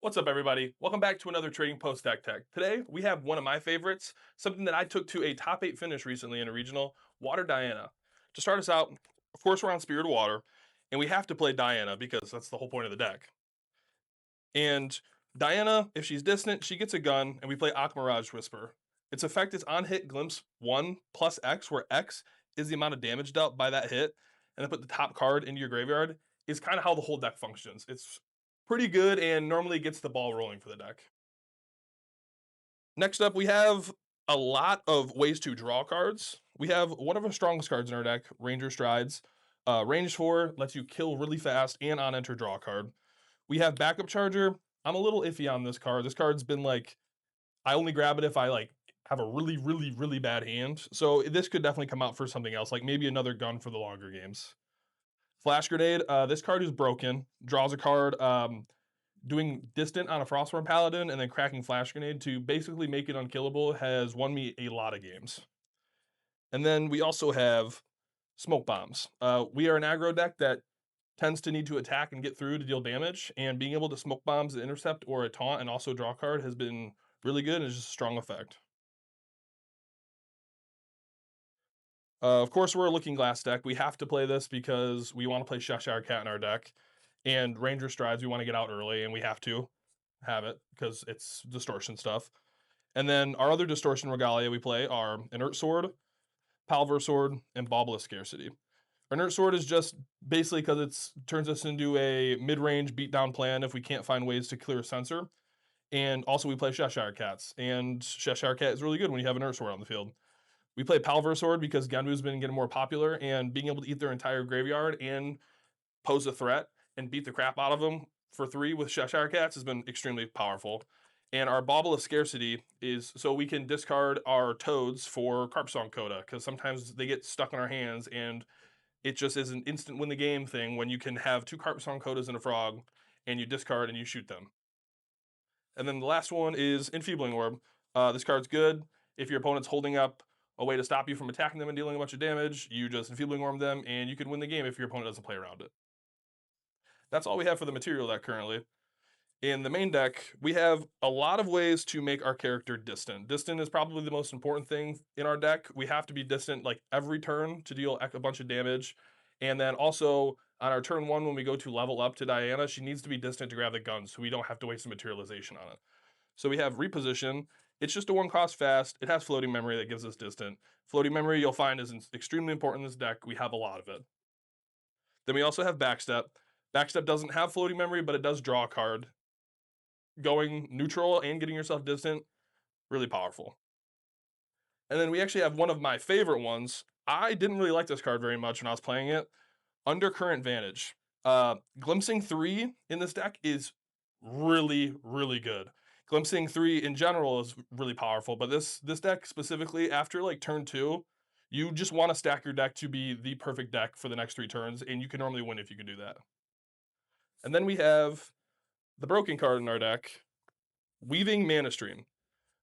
What's up, everybody? Welcome back to another Trading Post Deck Tech. Today, we have one of my favorites, something that I took to a top 8 finish recently in a regional, Water Diana. To start us out, of course, we're on Spirit of Water, and we have to play Diana because that's the whole point of the deck. And Diana, if she's distant, she gets a gun, and we play Mirage Whisper. Its effect is on hit glimpse 1 plus X, where X is the amount of damage dealt by that hit, and then put the top card into your graveyard, is kind of how the whole deck functions. It's pretty good and normally gets the ball rolling for the deck. Next up, we have a lot of ways to draw cards. We have one of our strongest cards in our deck, Ranger Strides. Range 4 lets you kill really fast and on enter draw a card. We have Backup Charger. I'm a little iffy on this card. This card's been like, I only grab it if I like have a really bad hand. So this could definitely come out for something else, like maybe another gun for the longer games. Flash Grenade. This card is broken. Draws a card. Doing distant on a Frostborn Paladin and then cracking Flash Grenade to basically make it unkillable has won me a lot of games. And then we also have Smoke Bombs. We are an aggro deck that tends to need to attack and get through to deal damage, and being able to Smoke Bombs an intercept or a taunt and also draw a card has been really good and is just a strong effect. Of course, we're a Looking Glass deck. We have to play this because we want to play Cheshire Cat in our deck. And Ranger Strides, we want to get out early, and we have to have it because it's distortion stuff. And then our other distortion regalia we play are Inert Sword, Palver Sword, and Bauble of Scarcity. Inert Sword is just basically because it turns us into a mid-range beatdown plan if we can't find ways to clear a sensor. And also we play Cheshire Cats, and Cheshire Cat is really good when you have Inert Sword on the field. We play Palver Sword because Genbu's been getting more popular, and being able to eat their entire graveyard and pose a threat and beat the crap out of them for 3 with Cheshire Cats has been extremely powerful. And our Bauble of Scarcity is so we can discard our toads for Carp Song Coda, because sometimes they get stuck in our hands, and it just is an instant win the game thing when you can have 2 Carp Song Codas and a frog, and you discard and you shoot them. And then the last one is Enfeebling Orb. This card's good. If your opponent's holding up a way to stop you from attacking them and dealing a bunch of damage, you just Enfeebling Orb them, and you can win the game if your opponent doesn't play around it. That's all we have for the material deck currently. In the main deck, we have a lot of ways to make our character distant. Distant is probably the most important thing in our deck. We have to be distant like every turn to deal a bunch of damage. And then also on our turn 1, when we go to level up to Diana, she needs to be distant to grab the gun so we don't have to waste a materialization on it. So we have Reposition. It's just a 1-cost fast. It has Floating Memory that gives us distant. Floating Memory you'll find is extremely important in this deck. We have a lot of it. Then we also have Backstep. Backstep doesn't have Floating Memory, but it does draw a card. Going neutral and getting yourself distant, really powerful. And then we actually have one of my favorite ones. I didn't really like this card very much when I was playing it. Undercurrent Vantage. Glimpsing 3 in this deck is really good. Glimpsing 3 in general is really powerful, but this deck specifically, after like turn 2, you just want to stack your deck to be the perfect deck for the next 3 turns, and you can normally win if you can do that. And then we have the broken card in our deck, Weaving Mana Stream.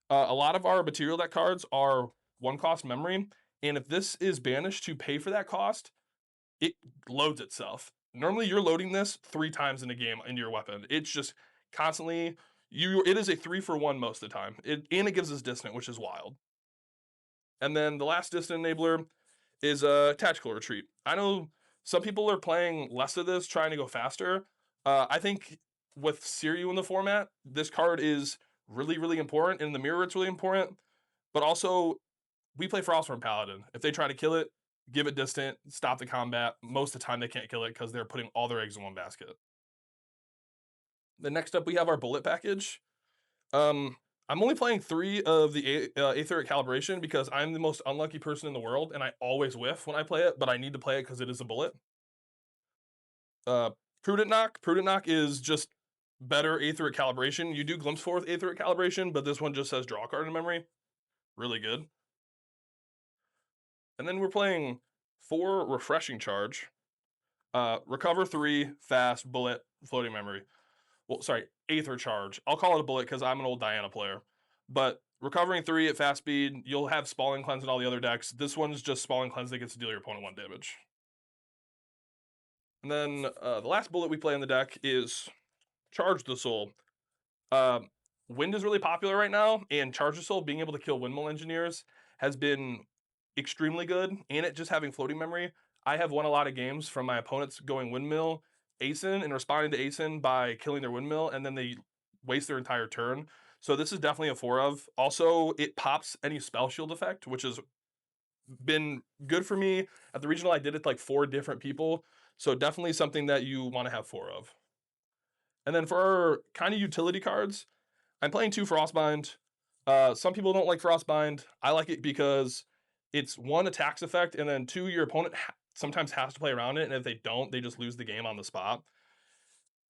A lot of our material deck cards are 1-cost memory, and if this is banished to pay for that cost, it loads itself. Normally, you're loading this 3 times in a game into your weapon. It's just constantly it is a 3-for-1 most of the time. And it gives us distant, which is wild. And then the last distant enabler is a Tactical Retreat. I know some people are playing less of this, trying to go faster. I think with Siryu in the format, this card is really important. In the mirror, it's really important. But also, we play Frostborn Paladin. If they try to kill it, give it distant, stop the combat. Most of the time, they can't kill it because they're putting all their eggs in one basket. Then next up, we have our Bullet package. I'm only playing 3 of the Aetheric Calibration because I'm the most unlucky person in the world, and I always whiff when I play it, but I need to play it because it is a bullet. Uh, Prudent Knock. Prudent Knock is just better Aetheric Calibration. You do Glimpse 4 with Aetheric Calibration, but this one just says draw a card in memory. Really good. And then we're playing 4 Refreshing Charge. Recover 3, Fast, Bullet, Floating Memory. Well, sorry, Aether Charge. I'll call it a bullet because I'm an old Diana player. But recovering 3 at fast speed, you'll have Spalling Cleanse in all the other decks. This one's just Spalling Cleanse that gets to deal your opponent 1 damage. And then the last bullet we play in the deck is Charge the Soul. Um, Wind is really popular right now, and Charger Soul being able to kill Windmill Engineers has been extremely good, and it just having floating memory. I have won a lot of games from my opponents going Windmill, ASIN, and responding to ASIN by killing their Windmill, and then they waste their entire turn. So this is definitely a 4 of. Also, it pops any spell shield effect, which has been good for me. At the regional, I did it like 4 different people, so definitely something that you want to have 4 of. And then for our kind of utility cards, I'm playing 2 Frostbind. Some people don't like Frostbind. I like it because it's 1, a tax effect, and then 2, your opponent sometimes has to play around it, and if they don't, they just lose the game on the spot.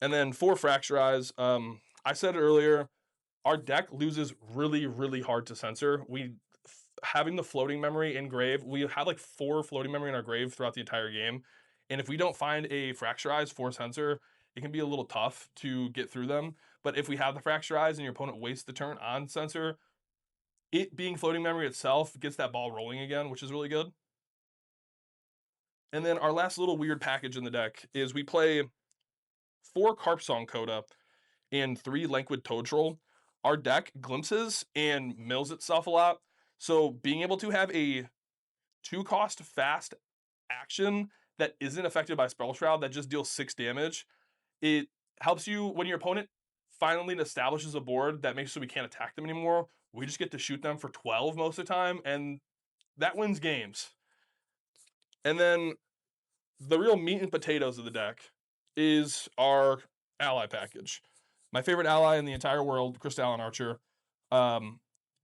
And then 4 Fracturize. I said it earlier, our deck loses really, really hard to censor. Having the floating memory in grave, we have like 4 floating memory in our grave throughout the entire game, and if we don't find a Fracturize for censor, it can be a little tough to get through them. But if we have the Fracturize and your opponent wastes the turn on censor, it being floating memory itself gets that ball rolling again, which is really good. And then our last little weird package in the deck is we play 4 Carp Song Coda and 3 Lanquid Toad Troll. Our deck glimpses and mills itself a lot, so being able to have a 2-cost fast action that isn't affected by Spell Shroud that just deals 6 damage, it helps you when your opponent finally establishes a board that makes so we can't attack them anymore. We just get to shoot them for 12 most of the time, and that wins games. And then the real meat and potatoes of the deck is our ally package. My favorite ally in the entire world, Crystalline Archer.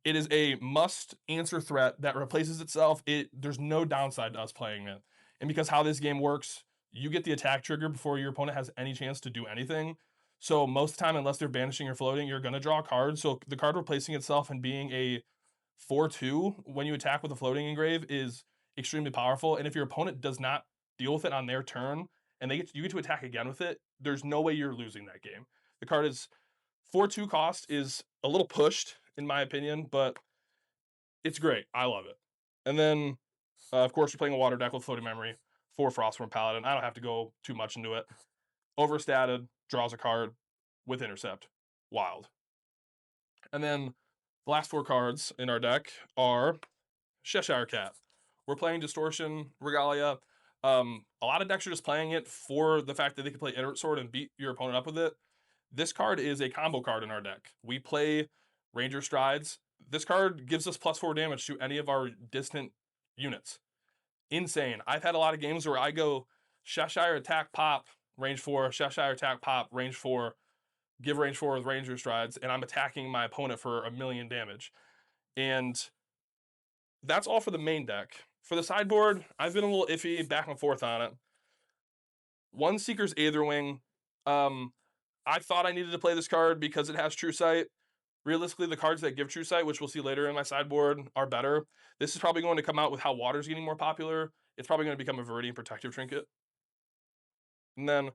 It is a must answer threat that replaces itself. There's no downside to us playing it. And because how this game works, you get the attack trigger before your opponent has any chance to do anything. So most of the time, unless they're banishing or floating, you're going to draw a card. So the card replacing itself and being a 4/2 when you attack with a floating engrave is extremely powerful. And if your opponent does not deal with it on their turn and you get to attack again with it, there's no way you're losing that game. The card is 4/2 cost is a little pushed in my opinion, but it's great. I love it. And then, of course, we're playing a water deck with floating memory for Frostborn Paladin. I don't have to go too much into it. Overstated, draws a card with intercept. Wild. And then the last 4 cards in our deck are Cheshire Cat. We're playing Distortion, Regalia. A lot of decks are just playing it for the fact that they can play Iterate Sword and beat your opponent up with it. This card is a combo card in our deck. We play Ranger Strides. This card gives us +4 damage to any of our distant units. Insane. I've had a lot of games where I go Cheshire attack pop, range 4, Cheshire attack pop, range 4, give range 4 with Ranger Strides, and I'm attacking my opponent for 1,000,000 damage. And that's all for the main deck. For the sideboard, I've been a little iffy back and forth on it. 1 Seeker's Aetherwing. I thought I needed to play this card because it has True Sight. Realistically, the cards that give True Sight, which we'll see later in my sideboard, are better. This is probably going to come out with how Water's getting more popular. It's probably going to become a Viridian Protective Trinket. And then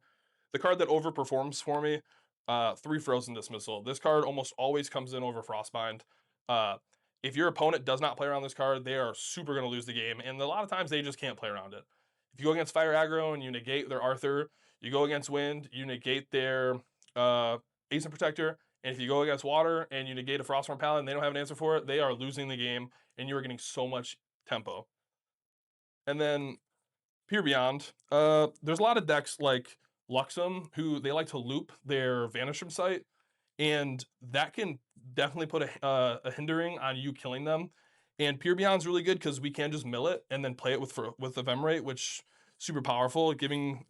the card that overperforms for me, 3 Frozen Dismissal. This card almost always comes in over Frostbind. If your opponent does not play around this card, they are super going to lose the game, and a lot of times they just can't play around it. If you go against Fire Aggro and you negate their Arthur, you go against Wind, you negate their Ace and Protector, and if you go against Water and you negate a Frostborn Paladin and they don't have an answer for it, they are losing the game, and you are getting so much tempo. And then Peer Beyond, there's a lot of decks like Luxem who they like to loop their Vanish from Sight, and that can definitely put a hindering on you killing them. And Peer Beyond's really good because we can just mill it and then play it with Ephemerate, which super powerful, giving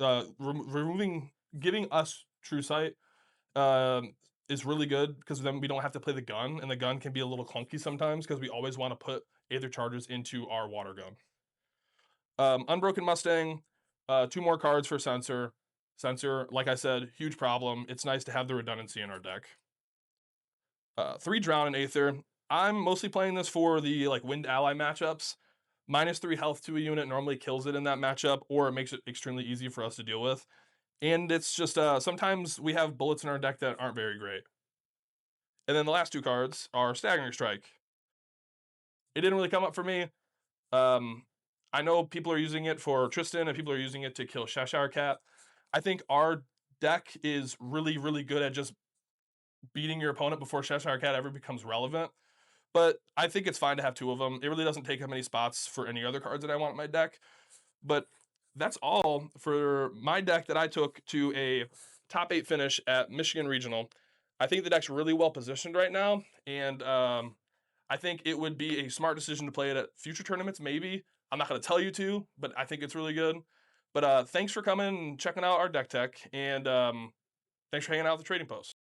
giving us True Sight is really good because then we don't have to play the gun, and the gun can be a little clunky sometimes because we always want to put Aether Charges into our water gun. Unbroken Mustang, 2 more cards for Censor. Censor, like I said, huge problem. It's nice to have the redundancy in our deck. 3 Drown in Aether. I'm mostly playing this for the Wind ally matchups. -3 health to a unit normally kills it in that matchup, or it makes it extremely easy for us to deal with. And it's just sometimes we have bullets in our deck that aren't very great. And then the last 2 cards are Staggering Strike. It didn't really come up for me. I know people are using it for Tristan and people are using it to kill Cheshire Cat. I think our deck is really, really good at just beating your opponent before Cheshire Cat ever becomes relevant. But I think it's fine to have two of them. It really doesn't take up many spots for any other cards that I want in my deck. But that's all for my deck that I took to a top 8 finish at Michigan Regional. I think the deck's really well positioned right now, and I think it would be a smart decision to play it at future tournaments, maybe. I'm not going to tell you to, but I think it's really good. But thanks for coming and checking out our deck tech, and thanks for hanging out with the Trading Post.